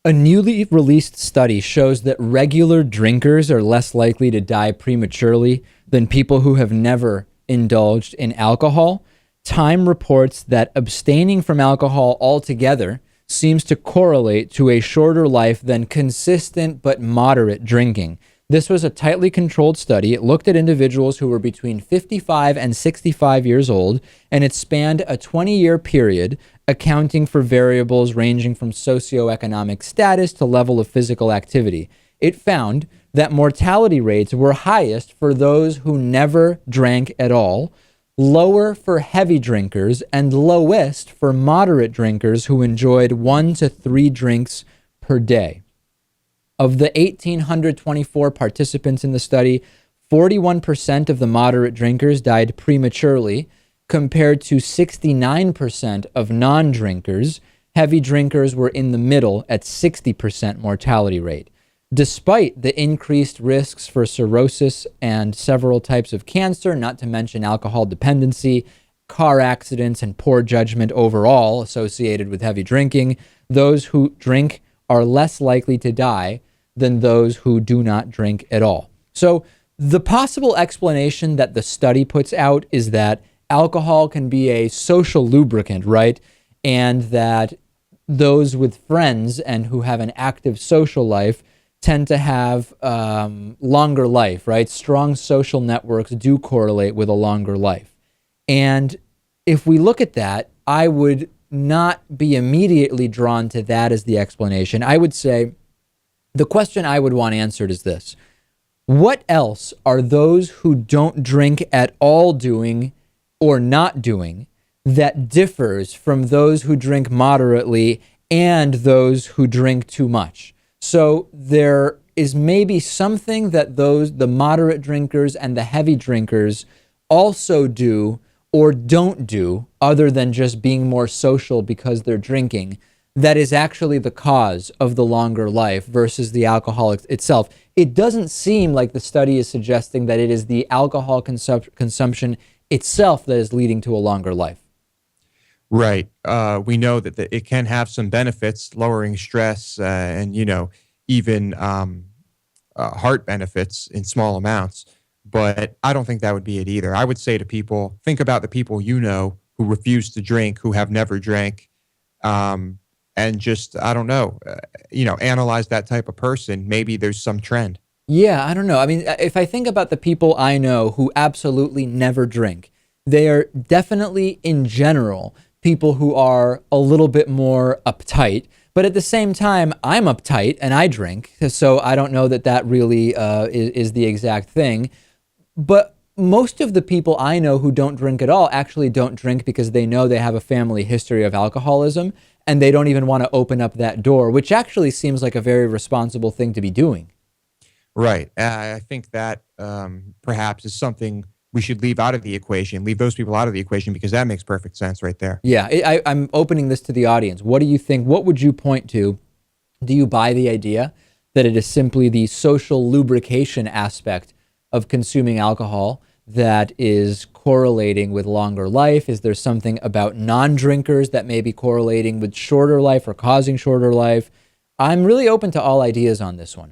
A newly released study shows that regular drinkers are less likely to die prematurely than people who have never indulged in alcohol. Time reports that abstaining from alcohol altogether seems to correlate to a shorter life than consistent but moderate drinking. This was a tightly controlled study. It looked at individuals who were between 55 and 65 years old, and it spanned a 20-year period, accounting for variables ranging from socioeconomic status to level of physical activity. It found that mortality rates were highest for those who never drank at all, lower for heavy drinkers, and lowest for moderate drinkers who enjoyed 1 to 3 drinks per day. Of the 1,824 participants in the study, 41% of the moderate drinkers died prematurely, compared to 69% of non-drinkers. Heavy drinkers were in the middle at 60% mortality rate. Despite the increased risks for cirrhosis and several types of cancer, not to mention alcohol dependency, car accidents, and poor judgment overall associated with heavy drinking, those who drink are less likely to die than those who do not drink at all. So the possible explanation that the study puts out is that alcohol can be a social lubricant, right? And that those with friends and who have an active social life tend to have longer life, right? Strong social networks do correlate with a longer life. And if we look at that, I would not be immediately drawn to that as the explanation. I would say the question I would want answered is this: what else are those who don't drink at all doing or not doing that differs from those who drink moderately and those who drink too much? So there is maybe something that the moderate drinkers and the heavy drinkers also do or don't do, other than just being more social because they're drinking, that is actually the cause of the longer life versus the alcohol itself. It doesn't seem like the study is suggesting that it is the alcohol consumption itself that is leading to a longer life. Right. We know that it can have some benefits, lowering stress and, even heart benefits in small amounts. But I don't think that would be it either. I would say to people, think about the people who refuse to drink, who have never drank, and just, I don't know, analyze that type of person. Maybe there's some trend. Yeah, I don't know. I mean, if I think about the people I know who absolutely never drink, they are definitely, in general, people who are a little bit more uptight. But at the same time, I'm uptight and I drink, so I don't know that really is the exact thing. But most of the people I know who don't drink at all actually don't drink because they know they have a family history of alcoholism, and they don't even want to open up that door, which actually seems like a very responsible thing to be doing. Right. I think that perhaps is something we should leave out of the equation, leave those people out of the equation, because that makes perfect sense right there. Yeah, I'm opening this to the audience. What do you think? What would you point to? Do you buy the idea that it is simply the social lubrication aspect of consuming alcohol that is correlating with longer life? Is there something about non-drinkers that may be correlating with shorter life or causing shorter life? I'm really open to all ideas on this one.